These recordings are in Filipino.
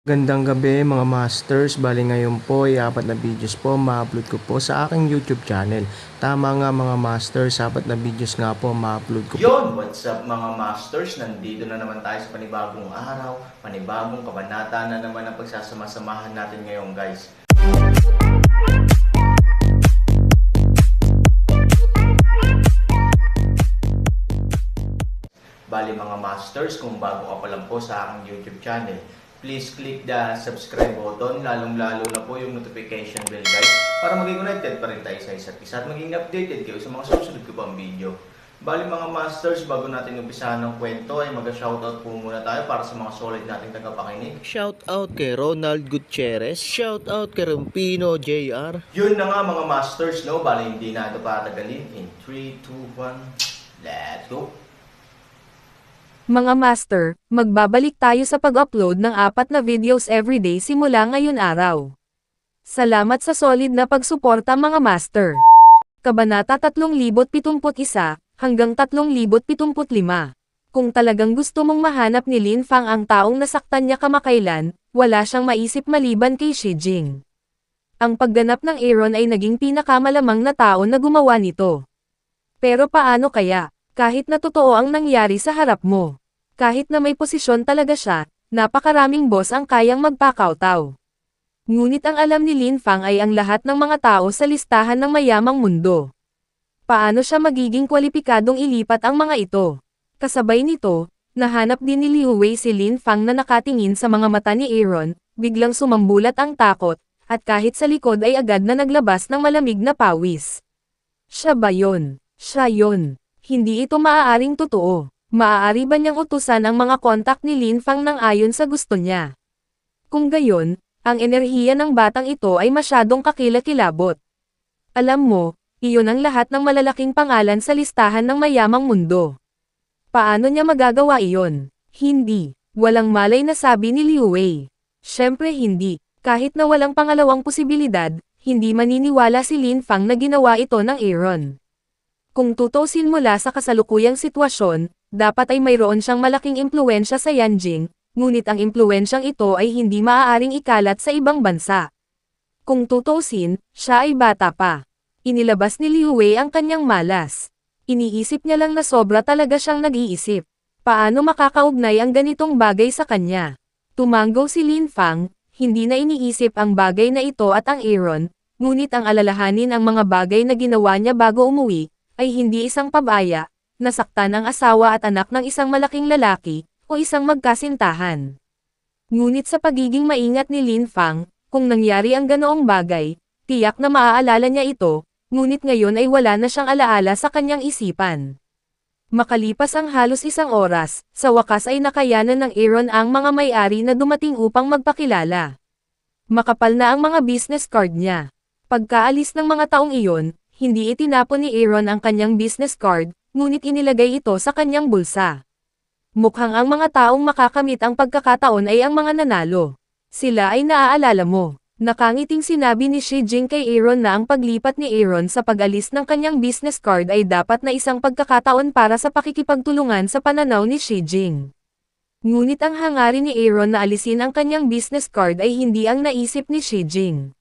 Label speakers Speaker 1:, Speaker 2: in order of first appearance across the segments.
Speaker 1: Gandang gabi mga masters, bali ngayon po ay 4 na videos po ma-upload ko po sa aking YouTube channel. Tama nga mga masters, 4 na videos nga po ma-upload ko po. Yon, what's up mga masters? Nandito na naman tayo sa panibagong araw, panibagong kabanata na naman ang pagsasama-samahan natin ngayon guys. Bali mga masters, kung bago ka pa lang po sa aking YouTube channel, please click the subscribe button, lalong-lalo na po yung notification bell guys, para maging connected pa rin tayo sa isa't isa at maging updated kayo sa mga susunod ko pang video. Bali mga masters, bago natin umpisahan ng kwento ay mag-shoutout po muna tayo para sa mga solid nating tagapakinig. Shoutout kay Ronald Gutierrez, shoutout kay Rampino JR. Yun na nga mga masters, no? Bali hindi na ito patagalin. In 3, 2, 1, let's go!
Speaker 2: Mga master, magbabalik tayo sa pag-upload ng 4 na videos everyday simula ngayon araw. Salamat sa solid na pagsuporta mga master. Kabanata 3071 hanggang 3075. Kung talagang gusto mong mahanap ni Lin Fang ang taong nasaktan niya kamakailan, wala siyang maisip maliban kay Shi Jing. Ang pagganap ng Aaron ay naging pinakamalamang na tao na gumawa nito. Pero paano kaya, kahit na totoo ang nangyari sa harap mo? Kahit na may posisyon talaga siya, napakaraming boss ang kayang magpakawtaw. Ngunit ang alam ni Lin Fang ay ang lahat ng mga tao sa listahan ng mayamang mundo. Paano siya magiging kwalipikadong ilipat ang mga ito? Kasabay nito, nahanap din ni Liu Wei si Lin Fang na nakatingin sa mga mata ni Aaron, biglang sumambulat ang takot, at kahit sa likod ay agad na naglabas ng malamig na pawis. Siya ba yun? Siya yun. Hindi ito maaaring totoo. Maaari ba niyang utusan ang mga kontak ni Lin Fang nang ayon sa gusto niya? Kung gayon, ang enerhiya ng batang ito ay masyadong kakilakilabot. Alam mo, iyon ang lahat ng malalaking pangalan sa listahan ng mayamang mundo. Paano niya magagawa iyon? Hindi. Walang malay na sabi ni Liu Wei. Siyempre hindi. Kahit na walang pangalawang posibilidad, hindi maniniwala si Lin Fang na ginawa ito ng Aaron. Kung tutusin mula sa kasalukuyang sitwasyon, dapat ay mayroon siyang malaking impluwensya sa Yanjing, ngunit ang impluwensyang ito ay hindi maaaring ikalat sa ibang bansa. Kung tutusin, siya ay bata pa. Inilabas ni Liu Wei ang kanyang malas. Iniisip niya lang na sobra talaga siyang nag-iisip. Paano makakaugnay ang ganitong bagay sa kanya? Tumanggo si Lin Fang, hindi na iniisip ang bagay na ito at ang Aaron, ngunit ang alalahanin ang mga bagay na ginawa niya bago umuwi, ay hindi isang pabaya, nasaktan ang asawa at anak ng isang malaking lalaki, o isang magkasintahan. Ngunit sa pagiging maingat ni Lin Fang, kung nangyari ang ganoong bagay, tiyak na maaalala niya ito, ngunit ngayon ay wala na siyang alaala sa kanyang isipan. Makalipas ang halos isang oras, sa wakas ay nakayanan ng Aaron ang mga may-ari na dumating upang magpakilala. Makapal na ang mga business card niya. Pagkaalis ng mga taong iyon, hindi itinapon ni Aaron ang kanyang business card, ngunit inilagay ito sa kanyang bulsa. Mukhang ang mga taong makakamit ang pagkakataon ay ang mga nanalo. Sila ay naaalala mo. Nakangiting sinabi ni Shi Jing kay Aaron na ang paglipat ni Aaron sa pag-alis ng kanyang business card ay dapat na isang pagkakataon para sa pakikipagtulungan sa pananaw ni Shi Jing. Ngunit ang hangarin ni Aaron na alisin ang kanyang business card ay hindi ang naisip ni Shi Jing.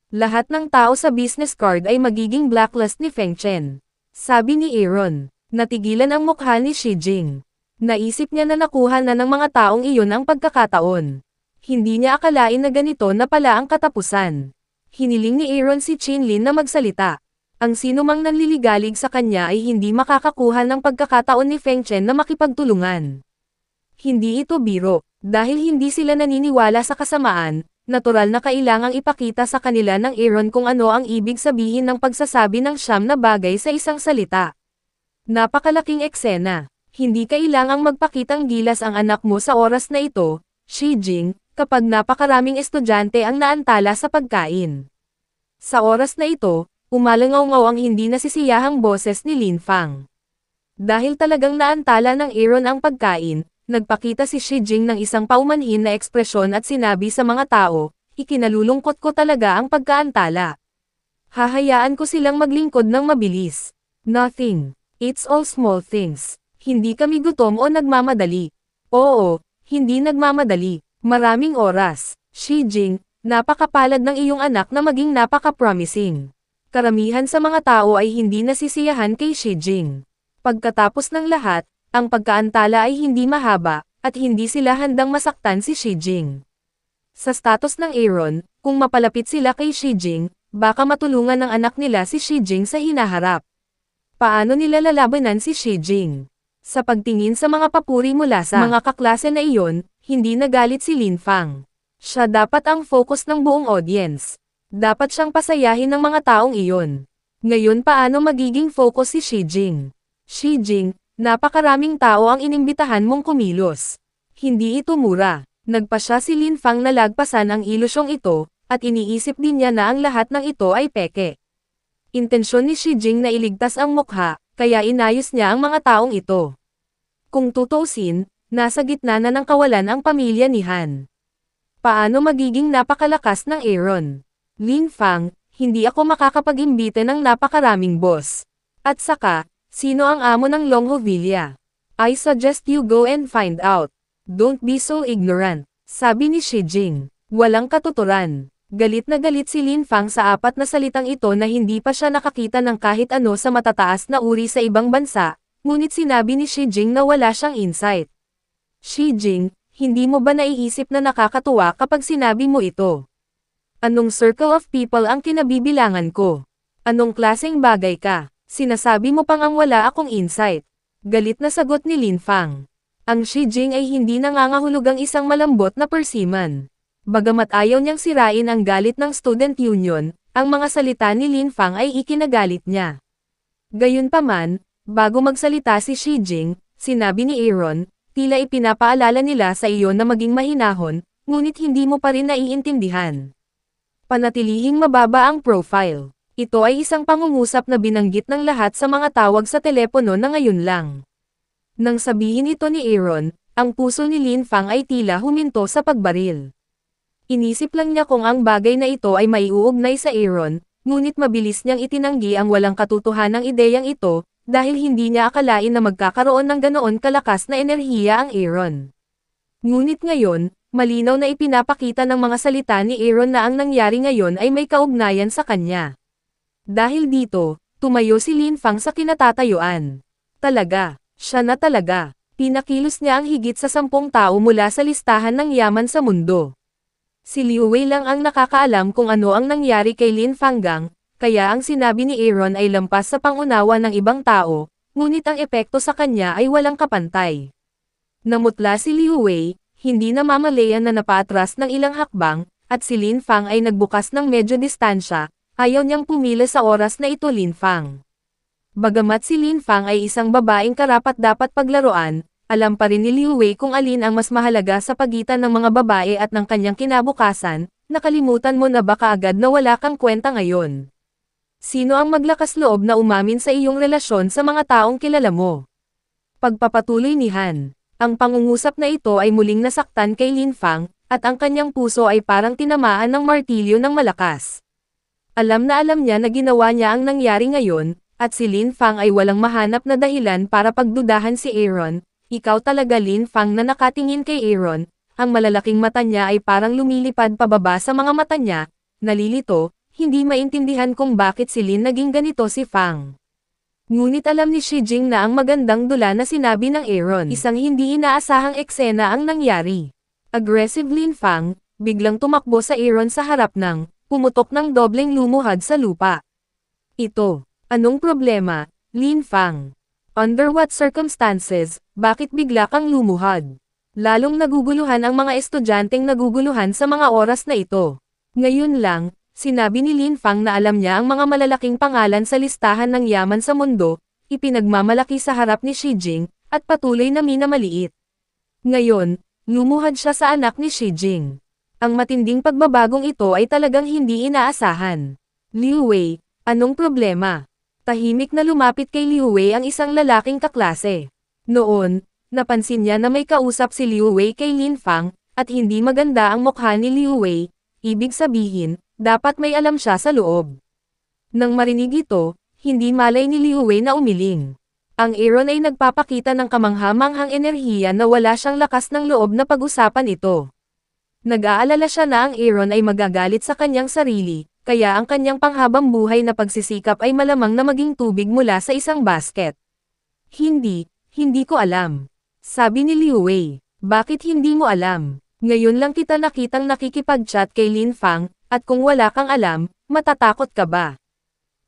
Speaker 2: Lahat ng tao sa business card ay magiging blacklist ni Feng Chen. Sabi ni Aaron. Natigilan ang mukha ni Shi Jing. Naisip niya na nakuha na ng mga taong iyon ang pagkakataon. Hindi niya akalain na ganito na pala ang katapusan. Hiniling ni Aaron si Qinlin na magsalita. Ang sinumang nanliligalig sa kanya ay hindi makakakuha ng pagkakataon ni Feng Chen na makipagtulungan. Hindi ito biro, dahil hindi sila naniniwala sa kasamaan, natural na kailangang ipakita sa kanila ng Aaron kung ano ang ibig sabihin ng pagsasabi ng siyam na bagay sa isang salita. Napakalaking eksena. Hindi kailangang magpakitang gilas ang anak mo sa oras na ito, Shi Jing, kapag napakaraming estudyante ang naantala sa pagkain. Sa oras na ito, umalangaw-ngaw ang hindi nasisiyahang boses ni Lin Fang. Dahil talagang naantala ng Aaron ang pagkain, nagpakita si Shi Jing ng isang paumanhin na ekspresyon at sinabi sa mga tao, ikinalulungkot ko talaga ang pagkaantala. Hahayaan ko silang maglingkod ng mabilis. Nothing. It's all small things. Hindi kami gutom o nagmamadali. Oo, hindi nagmamadali. Maraming oras. Shijing, napakapalad ng iyong anak na maging napaka-promising. Karamihan sa mga tao ay hindi nasisiyahan kay Shijing. Pagkatapos ng lahat, ang pagkaantala ay hindi mahaba, at hindi sila handang masaktan si Shijing. Sa status ng Aaron, kung mapalapit sila kay Shijing, baka matulungan ng anak nila si Shijing sa hinaharap. Paano nila lalabanan si Shijing? Sa pagtingin sa mga papuri mula sa mga kaklase na iyon, hindi nagalit si Lin Fang. Siya dapat ang focus ng buong audience. Dapat siyang pasayahin ng mga taong iyon. Ngayon paano magiging focus si Shijing? Shijing, napakaraming tao ang inimbitahan mong kumilos. Hindi ito mura. Nagpasya si Lin Fang na lagpasan ang ilusyong ito, at iniisip din niya na ang lahat ng ito ay peke. Intensyon ni Shijing na iligtas ang mukha, kaya inayos niya ang mga taong ito. Kung tutuusin, nasa gitna na ng kawalan ang pamilya ni Han. Paano magiging napakalakas ng Aaron? Lin Fang, hindi ako makakapag-imbite ng napakaraming boss. At saka, sino ang amo ng Longhovilla? I suggest you go and find out. Don't be so ignorant, sabi ni Shijing. Walang katuturan. Galit na galit si Lin Fang sa apat na salitang ito na hindi pa siya nakakita ng kahit ano sa matataas na uri sa ibang bansa, ngunit sinabi ni Shijing na wala siyang insight. Shijing, hindi mo ba naiisip na nakakatuwa kapag sinabi mo ito? Anong circle of people ang kinabibilangan ko? Anong klaseng bagay ka? Sinasabi mo pang ang wala akong insight. Galit na sagot ni Lin Fang. Ang Shijing ay hindi nangangahulugang isang malambot na persiman. Bagamat ayaw niyang sirain ang galit ng student union, ang mga salita ni Lin Fang ay ikinagalit niya. Gayunpaman, bago magsalita si Shijing, sinabi ni Aaron, tila ipinapaalala nila sa iyo na maging mahinahon, ngunit hindi mo pa rin naiintindihan. Panatilihing mababa ang profile. Ito ay isang pangungusap na binanggit ng lahat sa mga tawag sa telepono na ngayon lang. Nang sabihin ito ni Aaron, ang puso ni Lin Fang ay tila huminto sa pagbaril. Inisip lang niya kung ang bagay na ito ay maiuugnay sa Aaron, ngunit mabilis niyang itinanggi ang walang katotohanang ideyang ito, dahil hindi niya akalain na magkakaroon ng ganoon kalakas na enerhiya ang Aaron. Ngunit ngayon, malinaw na ipinapakita ng mga salita ni Aaron na ang nangyari ngayon ay may kaugnayan sa kanya. Dahil dito, tumayo si Lin Fang sa kinatatayuan. Talaga, siya na talaga. Pinakilos niya ang higit sa 10 tao mula sa listahan ng yaman sa mundo. Si Liu Wei lang ang nakakaalam kung ano ang nangyari kay Lin Fanggang, kaya ang sinabi ni Aaron ay lampas sa pangunawa ng ibang tao, ngunit ang epekto sa kanya ay walang kapantay. Namutla si Liu Wei, hindi na mamalayan na napaatras ng ilang hakbang, at si Lin Fang ay nagbukas ng medyo distansya, ayaw niyang pumila sa oras na ito Lin Fang. Bagamat si Lin Fang ay isang babaeng karapat-dapat paglaruan, alam pa rin ni Liu Wei kung alin ang mas mahalaga sa pagitan ng mga babae at ng kanyang kinabukasan, nakalimutan mo na baka agad na wala kang kwenta ngayon. Sino ang maglakas loob na umamin sa iyong relasyon sa mga taong kilala mo? Pagpapatuloy ni Han. Ang pangungusap na ito ay muling nasaktan kay Lin Fang, at ang kanyang puso ay parang tinamaan ng martilyo ng malakas. Alam niya na ginawa niya ang nangyari ngayon, at si Lin Fang ay walang mahanap na dahilan para pagdudahan si Aaron. Ikaw talaga Lin Fang na nakatingin kay Aaron, ang malalaking mata niya ay parang lumilipad pababa sa mga mata niya, nalilito, hindi maintindihan kung bakit si Lin naging ganito si Fang. Ngunit alam ni Shijing na ang magandang dula na sinabi ng Aaron. Isang hindi inaasahang eksena ang nangyari. Aggressive Lin Fang, biglang tumakbo sa Aaron sa harap ng, pumutok ng dobleng lumuhad sa lupa. Ito, anong problema, Lin Fang? Under what circumstances, bakit bigla kang lumuhad? Lalong naguguluhan ang mga estudyanteng naguguluhan sa mga oras na ito. Ngayon lang, sinabi ni Lin Fang na alam niya ang mga malalaking pangalan sa listahan ng yaman sa mundo, ipinagmamalaki sa harap ni Shijing, at patuloy na minamaliit. Ngayon, lumuhad siya sa anak ni Shijing. Ang matinding pagbabagong ito ay talagang hindi inaasahan. Liu Wei, anong problema? Tahimik na lumapit kay Liu Wei ang isang lalaking kaklase. Noon, napansin niya na may kausap si Liu Wei kay Lin Fang, at hindi maganda ang mukha ni Liu Wei, ibig sabihin, dapat may alam siya sa loob. Nang marinig ito, hindi malay ni Liu Wei na umiling. Ang Aaron ay nagpapakita ng kamangha-manghang enerhiya na wala siyang lakas ng loob na pag-usapan ito. Nag-aalala siya na ang Aaron ay magagalit sa kanyang sarili, kaya ang kanyang panghabang buhay na pagsisikap ay malamang na maging tubig mula sa isang basket. Hindi ko alam. Sabi ni Liu Wei. Bakit hindi mo alam? Ngayon lang kita nakitang nakikipag-chat kay Lin Fang, at kung wala kang alam, matatakot ka ba?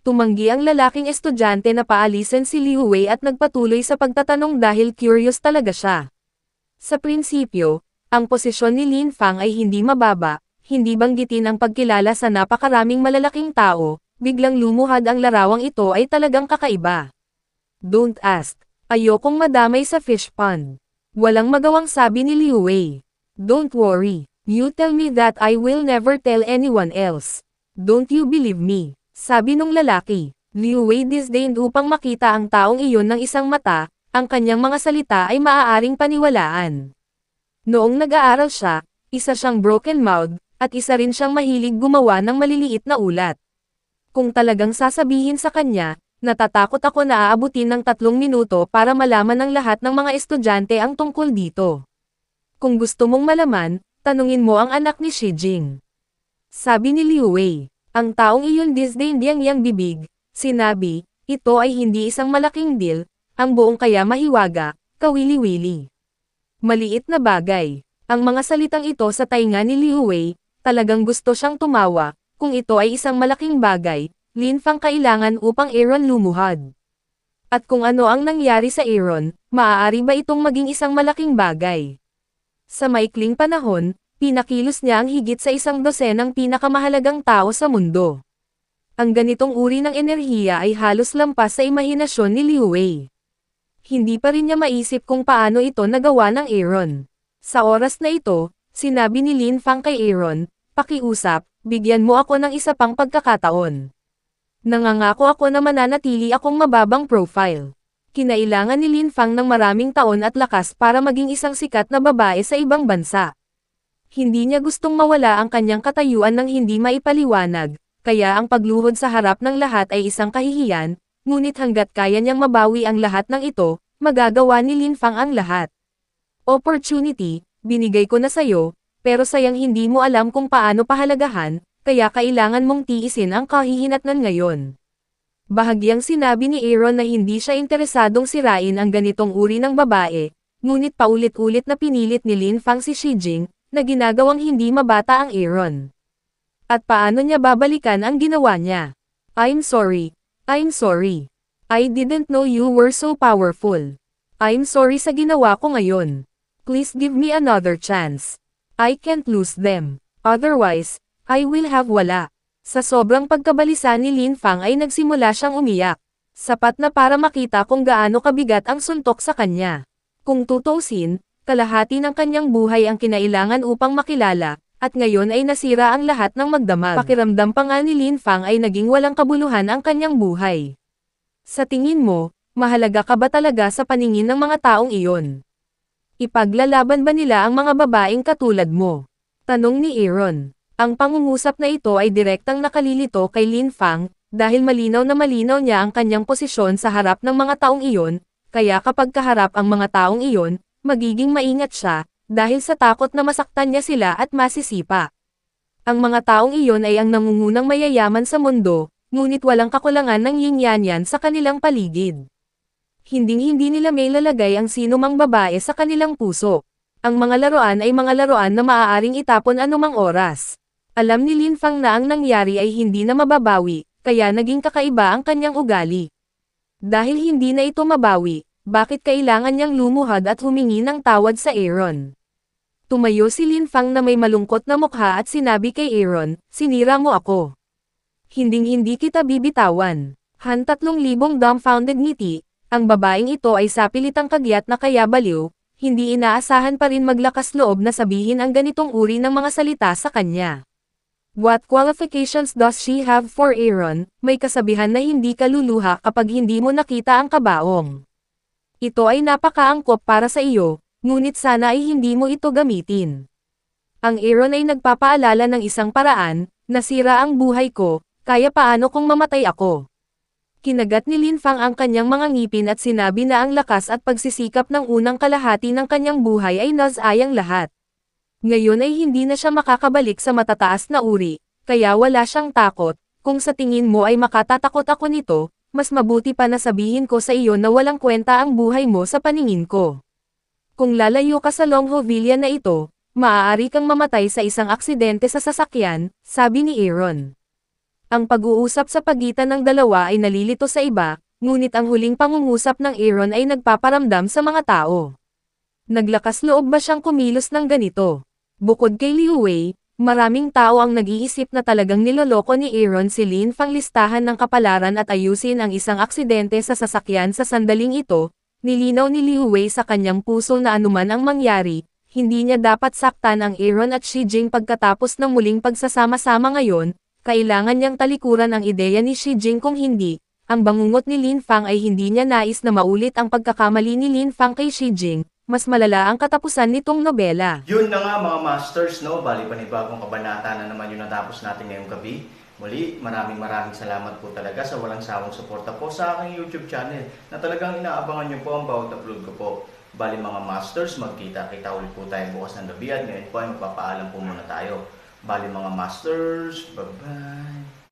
Speaker 2: Tumanggi ang lalaking estudyante na paalisin si Liu Wei at nagpatuloy sa pagtatanong dahil curious talaga siya. Sa prinsipyo, ang posisyon ni Lin Fang ay hindi mababa, hindi banggitin ang pagkilala sa napakaraming malalaking tao, biglang lumuhad ang larawang ito ay talagang kakaiba. Don't ask. Ayokong madamay sa fish pond. Walang magawang sabi ni Liu Wei. Don't worry. You tell me that I will never tell anyone else. Don't you believe me? Sabi nung lalaki. Liu Wei disdained upang makita ang taong iyon ng isang mata, ang kanyang mga salita ay maaaring paniwalaan. Noong nag-aaral siya, isa siyang broken mouth, at isa rin siyang mahilig gumawa ng maliliit na ulat. Kung talagang sasabihin sa kanya, natatakot ako na aabutin ng 3 minuto para malaman ng lahat ng mga estudyante ang tungkol dito. Kung gusto mong malaman, tanungin mo ang anak ni Shi Jing. Sabi ni Liu Wei. Ang taong iyon disdained yang bibig, sinabi, ito ay hindi isang malaking deal, ang buong kaya mahiwaga, kawili-wili. Maliit na bagay. Ang mga salitang ito sa tainga ni Liu Wei, talagang gusto siyang tumawa, kung ito ay isang malaking bagay, Lin Fang kailangan upang Aaron lumuhad. At kung ano ang nangyari sa Aaron, maaari ba itong maging isang malaking bagay? Sa maikling panahon, pinakilos niya ang higit sa 100 pinakamahalagang tao sa mundo. Ang ganitong uri ng enerhiya ay halos lampas sa imahinasyon ni Liu Wei. Hindi pa rin niya maisip kung paano ito nagawa ng Aaron. Sa oras na ito, sinabi ni Lin Fang kay Aaron, pakiusap, bigyan mo ako ng isa pang pagkakataon. Nangangako ako na mananatili akong mababang profile. Kinailangan ni Lin Fang ng maraming taon at lakas para maging isang sikat na babae sa ibang bansa. Hindi niya gustong mawala ang kanyang katayuan ng hindi maipaliwanag, kaya ang pagluhod sa harap ng lahat ay isang kahihiyan, ngunit hanggat kaya niyang mabawi ang lahat ng ito, magagawa ni Lin Fang ang lahat. Opportunity, binigay ko na sayo, pero sayang hindi mo alam kung paano pahalagahan, kaya kailangan mong tiisin ang kahihinatnan ngayon. Bahagyang sinabi ni Aaron na hindi siya interesadong sirain ang ganitong uri ng babae, ngunit paulit-ulit na pinilit ni Lin Fang si Shi Jing, na ginagawang hindi mabata ang Aaron. At paano niya babalikan ang ginawa niya? I'm sorry. I didn't know you were so powerful. I'm sorry sa ginawa ko ngayon. Please give me another chance. I can't lose them. Otherwise, I will have wala. Sa sobrang pagkabalisa ni Lin Fang ay nagsimula siyang umiyak. Sapat na para makita kung gaano kabigat ang suntok sa kanya. Kung tutuusin, kalahati ng kanyang buhay ang kinailangan upang makilala, at ngayon ay nasira ang lahat ng magdamag. Pakiramdam pa nga ni Lin Fang ay naging walang kabuluhan ang kanyang buhay. Sa tingin mo, mahalaga ka ba talaga sa paningin ng mga taong iyon? Ipaglalaban ba nila ang mga babaeng katulad mo? Tanong ni Aaron. Ang pangungusap na ito ay direktang nakalilito kay Lin Fang, dahil malinaw na malinaw niya ang kanyang posisyon sa harap ng mga taong iyon, kaya kapag kaharap ang mga taong iyon, magiging maingat siya, dahil sa takot na masaktan niya sila at masisipa. Ang mga taong iyon ay ang nangungunang mayayaman sa mundo, ngunit walang kakulangan ng yin-yan-yan sa kanilang paligid. Hinding-hindi nila may lalagay ang sinumang babae sa kanilang puso. Ang mga laruan ay mga laruan na maaaring itapon anumang oras. Alam ni Lin Fang na ang nangyari ay hindi na mababawi, kaya naging kakaiba ang kanyang ugali. Dahil hindi na ito mabawi, bakit kailangan niyang lumuhad at humingi ng tawad sa Aaron? Tumayo si Lin Fang na may malungkot na mukha at sinabi kay Aaron, sinira mo ako. Hinding-hindi kita bibitawan. 3,000 dumbfounded ngiti, ang babaeng ito ay sapilitang kagyat na kaya baliw, hindi inaasahan pa rin maglakas loob na sabihin ang ganitong uri ng mga salita sa kanya. What qualifications does she have for Aaron? May kasabihan na hindi ka luluha kapag hindi mo nakita ang kabaong. Ito ay napakaangkop para sa iyo, ngunit sana ay hindi mo ito gamitin. Ang Aaron ay nagpapaalala ng isang paraan, nasira ang buhay ko, kaya paano kung mamatay ako? Kinagat ni Lin Fang ang kanyang mga ngipin at sinabi na ang lakas at pagsisikap ng unang kalahati ng kanyang buhay ay nasayang lahat. Ngayon ay hindi na siya makakabalik sa matataas na uri, kaya wala siyang takot. Kung sa tingin mo ay makatatakot ako nito, mas mabuti pa na sabihin ko sa iyo na walang kwenta ang buhay mo sa paningin ko. Kung lalayo ka sa Longhovilla na ito, maaari kang mamatay sa isang aksidente sa sasakyan, sabi ni Aaron. Ang pag-uusap sa pagitan ng dalawa ay nalilito sa iba, ngunit ang huling pangungusap ng Aaron ay nagpaparamdam sa mga tao. Naglakas loob ba siyang kumilos ng ganito? Bukod kay Liu Wei, maraming tao ang nag-iisip na talagang niloloko ni Aaron si Lin Fang listahan ng kapalaran at ayusin ang isang aksidente sa sasakyan sa sandaling ito. Nilinaw ni Liu Wei sa kanyang puso na anuman ang mangyari, hindi niya dapat saktan ang Aaron at Shi Jing pagkatapos ng muling pagsasama-sama ngayon, kailangan niyang talikuran ang ideya ni Shi Jing kung hindi, ang bangungot ni Lin Fang ay hindi niya nais na maulit ang pagkakamali ni Lin Fang kay Shi Jing, mas malala ang katapusan nitong nobela.
Speaker 1: Yun na nga mga masters, no? Bali panibagong kabanata na naman yung natapos natin ngayong gabi. Muli, maraming salamat po talaga sa walang sawang suporta po sa aking YouTube channel na talagang inaabangan nyo po ang bawat upload ko po. Bali mga masters, magkita-kita ulit po tayo bukas ng gabi at ngayon po ay magpapaalam po muna tayo. Bali mga masters, bye-bye!